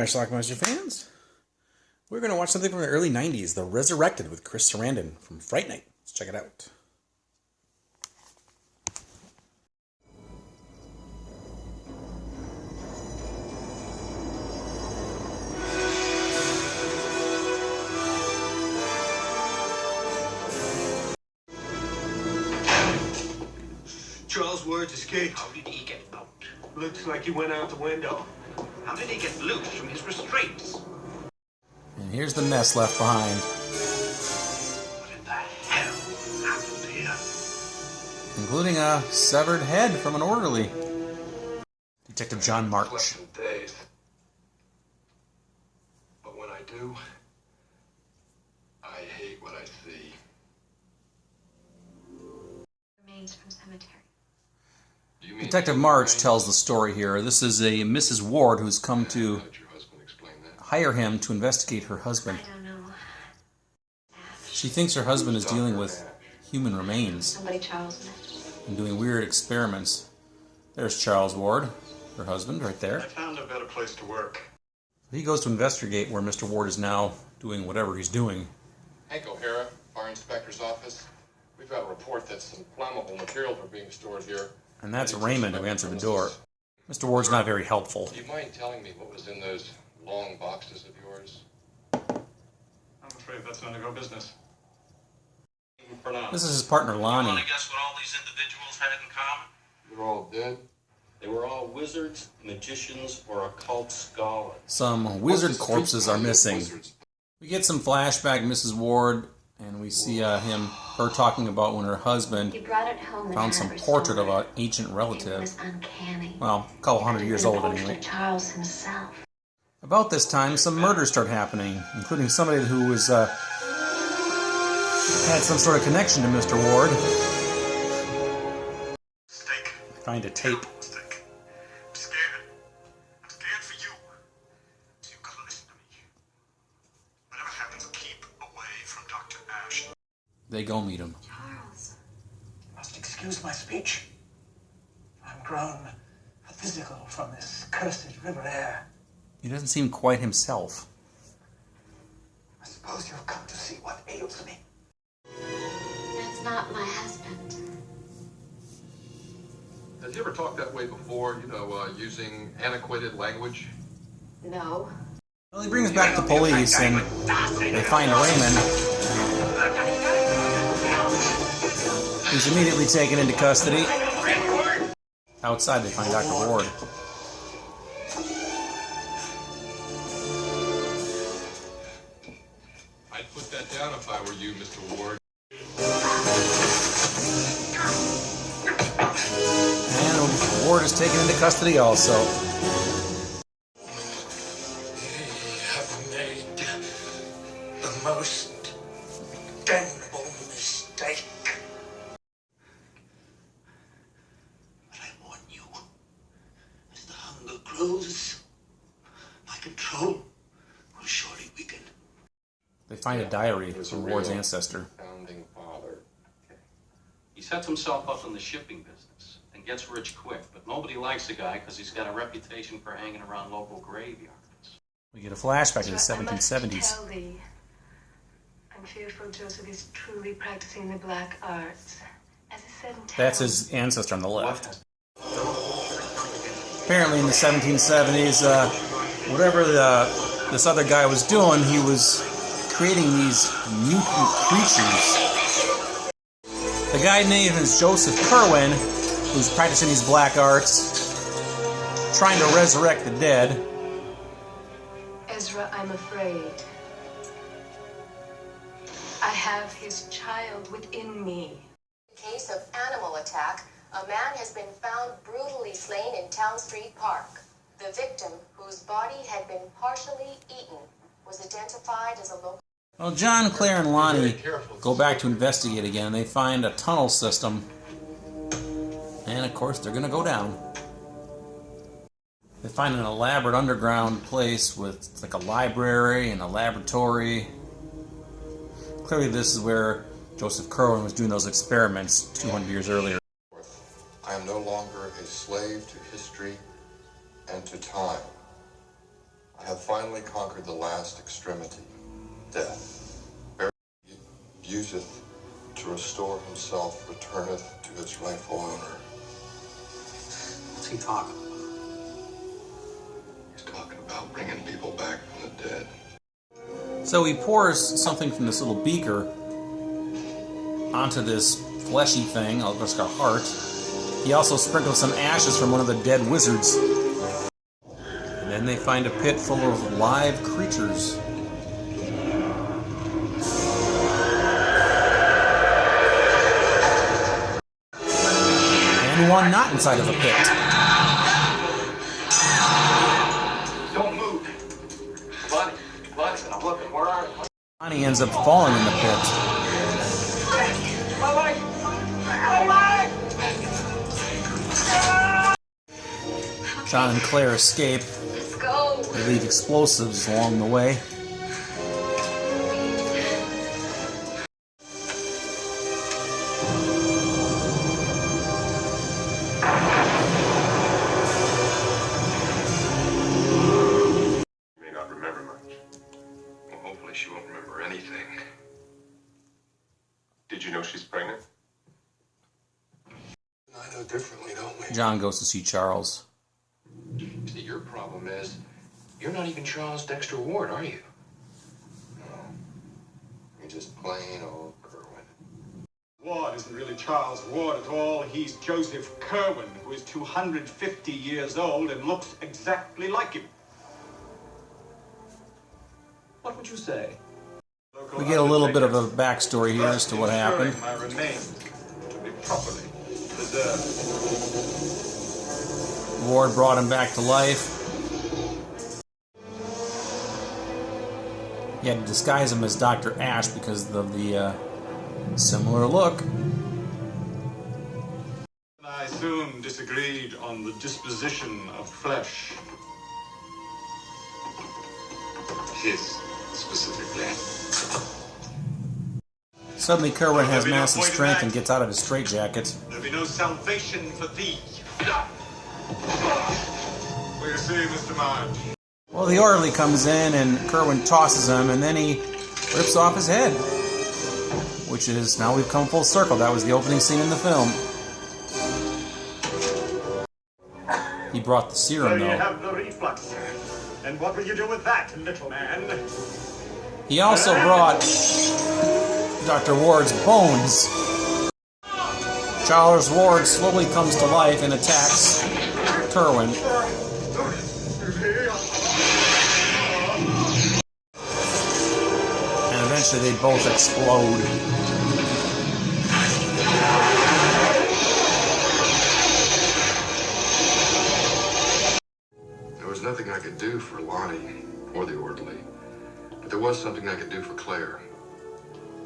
Alright, Schlockmeister fans, we're going to watch something from the early 90s, The Resurrected with Chris Sarandon from Fright Night. Let's check it out. Charles Ward's escaped. How did he get out? Looks like he went out the window. How did he get loose from his restraints? And here's the mess left behind. What in the hell happened here? Including a severed head from an orderly. Detective John March. Days. But when I do, I hate what I see. Remains from cemetery. Detective March tells the story here. This is a Mrs. Ward who's come to hire him to investigate her husband. I don't know. She thinks her husband is dealing with human remains Somebody Charles met. and doing weird experiments. There's Charles Ward, her husband, right there. I found a better place to work. He goes to investigate where Mr. Ward is now doing whatever he's doing. Hank O'Hara, Fire Inspector's Office. We've got a report that some flammable materials are being stored here. And that's Raymond who answered the door. Mr. Ward's not very helpful. Do you mind telling me what was in those long boxes of yours? I'm afraid that's none of your business. For now. This is his partner, You Lonnie. want to guess what all these individuals had in common? They're all dead. They were all wizards, magicians, or occult scholars. Some wizard corpses are missing. We get some flashback Mrs. Ward, and we see her talking about when her husband He brought it home and found had some it portrait of restored. an ancient It relative. was uncanny. Well, a couple hundred years old anyway. Charles himself. About this time, some murders start happening, including somebody who was had some sort of connection to Mr. Ward. Mistake. Find a tape. Mistake. I'm scared. I'm scared for you. So you've got to listen to me. Whatever happens, keep away from Dr. Ash. They go meet him. Charles. You must excuse my speech. I'm grown physical from this cursed river air. He doesn't seem quite himself. I suppose you've come to see what ails me. That's not my husband. Has he ever talked that way before, using antiquated language? No. Well, he brings back the police, and they find Raymond. He's immediately taken into custody. Outside, they find Dr. Ward. I'd put that down if I were you, Mr. Ward. And Ward is taken into custody also. You have made the most damnable mistake. But I warn you, as the hunger grows, my control will surely weaken. They find a diary from Ward's ancestor. Founding father. He sets himself up in the shipping business and gets rich quick, but nobody likes the guy because he's got a reputation for hanging around local graveyards. We get a flashback to the I must 1770s. tell thee, I'm fearful Joseph is truly practicing the black arts. As I said in That's town, his ancestor on the left. Apparently in the 1770s, whatever this other guy was doing, he was creating these mutant creatures. The guy named is Joseph Kerwin, who's practicing these black arts, trying to resurrect the dead. Ezra, I'm afraid. I have his child within me. In case of animal attack, a man has been found brutally slain in Town Street Park. The victim, whose body had been partially eaten, was identified as a local... Well, John, Claire, and Lonnie go back to investigate again. They find a tunnel system. And, of course, they're going to go down. They find an elaborate underground place with like a library and a laboratory. Clearly, this is where Joseph Kerwin was doing those experiments 200 years earlier. I am no longer a slave to history and to time. have finally conquered the last extremity, death. He useth to restore himself, returneth to its rightful owner. What's he talking about? He's talking about bringing people back from the dead. So he pours something from this little beaker onto this fleshy thing, like a heart. He also sprinkles some ashes from one of the dead wizards. And then they find a pit full of live creatures. And one not inside of a pit. Don't move. Buddy, I'm looking. Where are you? Bonnie ends up falling in the pit. My leg! My leg! John and Claire escape. Let's go. They leave explosives along the way. You may not remember much. Well, hopefully she won't remember anything. Did you know she's pregnant? I know differently, don't we? John goes to see Charles. See, your problem is, you're not even Charles Dexter Ward, are you? No. You're just plain old Kerwin. Ward isn't really Charles Ward at all. He's Joseph Kerwin, who is 250 years old and looks exactly like him. What would you say? We get a little bit of a backstory here as to what happened. My remains to be properly preserved. Ward brought him back to life. He had to disguise him as Dr. Ash because of the similar look. I soon disagreed on the disposition of flesh. His, specifically. Suddenly Kerwin has massive strength and gets out of his straitjacket. There'll be no salvation for thee. What do you say, Mr. March? Well, the orderly comes in and Kerwin tosses him and then he rips off his head. Which is, now we've come full circle. That was the opening scene in the film. He brought the serum, So you though. have the reflux. And what will you do with that, little man? He also brought Dr. Ward's bones. Charles Ward slowly comes to life and attacks Kerwin. And eventually they both explode. There was nothing I could do for Lonnie or the orderly, but there was something I could do for Claire.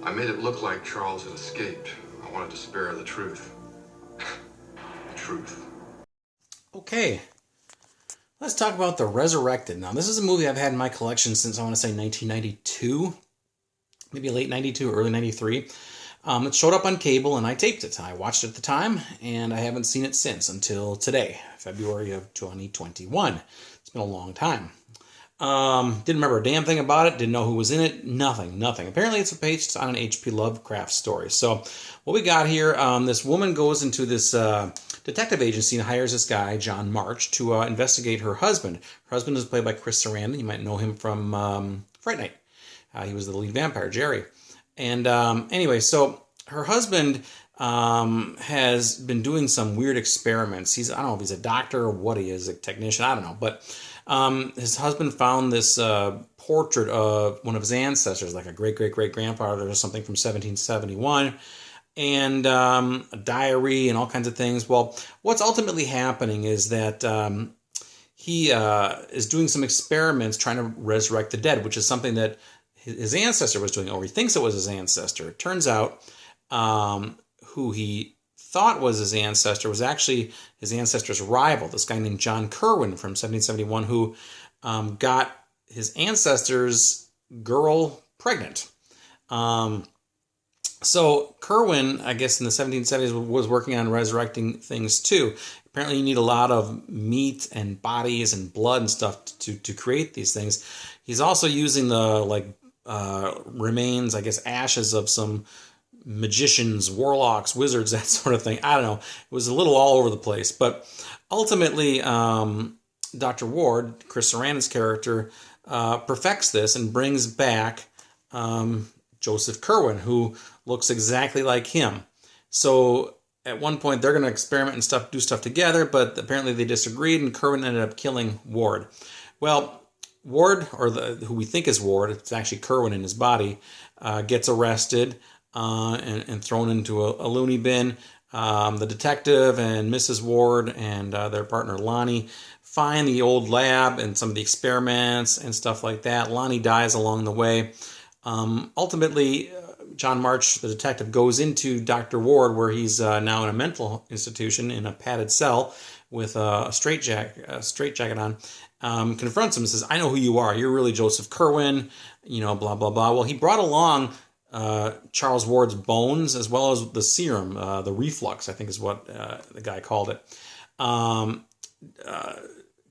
I made it look like Charles had escaped. I wanted to spare her the truth. The truth. Okay. Let's talk about The Resurrected. Now, this is a movie I've had in my collection since, I want to say, 1992. Maybe late 92, early 93. It showed up on cable, and I taped it. I watched it at the time, and I haven't seen it since, until today, February of 2021. It's been a long time. Didn't remember a damn thing about it. Didn't know who was in it. Nothing. Apparently, it's based on an H.P. Lovecraft story. So, what we got here, this woman goes into this detective agency and hires this guy, John March, to investigate her husband. Her husband is played by Chris Sarandon. You might know him from Fright Night. He was the lead vampire, Jerry. And anyway, so her husband has been doing some weird experiments. I don't know if he's a doctor or what he is, a technician, I don't know. But his husband found this portrait of one of his ancestors, like a great-great-great-grandfather or something from 1771, and a diary and all kinds of things. Well, what's ultimately happening is that he is doing some experiments trying to resurrect the dead, which is something that his ancestor was doing, or he thinks it was his ancestor. It turns out who he thought was his ancestor was actually his ancestor's rival, this guy named John Kerwin from 1771, who got his ancestor's girl pregnant. So Kerwin, I guess in the 1770s, was working on resurrecting things too. Apparently you need a lot of meat and bodies and blood and stuff to create these things. He's also using the remains, I guess ashes of some magicians, warlocks, wizards, that sort of thing. I don't know. It was a little all over the place. But ultimately, Dr. Ward, Chris Sarandon's character, perfects this and brings back Joseph Kerwin, who looks exactly like him. So at one point they're going to experiment and do stuff together, but apparently they disagreed, and Kerwin ended up killing Ward. Well, Ward, or who we think is Ward, it's actually Kerwin in his body, gets arrested and thrown into a loony bin. The detective and Mrs. Ward and their partner Lonnie find the old lab and some of the experiments and stuff like that. Lonnie dies along the way. Ultimately, John March, the detective, goes into Dr. Ward, where he's now in a mental institution in a padded cell with a straitjacket on. Confronts him and says, "I know who you are. You're really Joseph Kerwin, blah, blah, blah." Well, he brought along Charles Ward's bones as well as the serum, the reflux, I think is what the guy called it.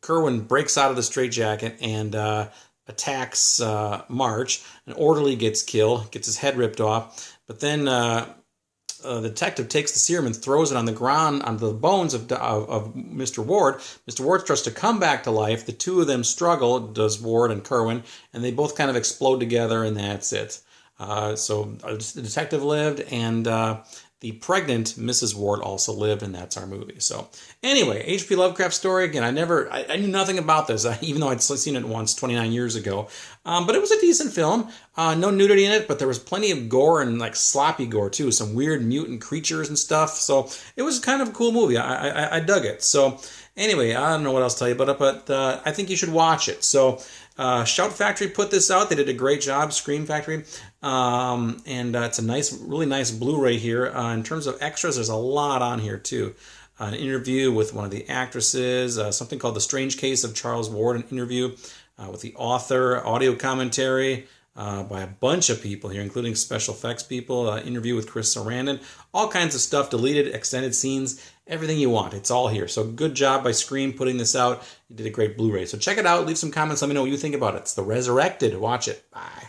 Kerwin breaks out of the straitjacket and attacks March. An orderly gets killed, gets his head ripped off, but then the detective takes the serum and throws it on the ground onto the bones of Mr. Ward. Mr. Ward starts to come back to life. The two of them struggle, does Ward and Kerwin, and they both kind of explode together, and that's it. So the detective lived, and the pregnant Mrs. Ward also lived, and that's our movie. So anyway, H.P. Lovecraft story. Again, I knew nothing about this, even though I'd seen it once 29 years ago. But it was a decent film. No nudity in it, but there was plenty of gore and like sloppy gore too. Some weird mutant creatures and stuff. So it was kind of a cool movie. I dug it. So anyway, I don't know what else to tell you about it, but I think you should watch it. So Shout Factory put this out. They did a great job, Scream Factory. And it's a really nice Blu-ray here. In terms of extras, there's a lot on here too. An interview with one of the actresses, something called The Strange Case of Charles Ward, an interview with the author, audio commentary by a bunch of people here, including special effects people, interview with Chris Sarandon, all kinds of stuff, deleted, extended scenes, everything you want. It's all here. So good job by Scream putting this out. You did a great Blu-ray. So check it out. Leave some comments. Let me know what you think about it. It's The Resurrected. Watch it. Bye.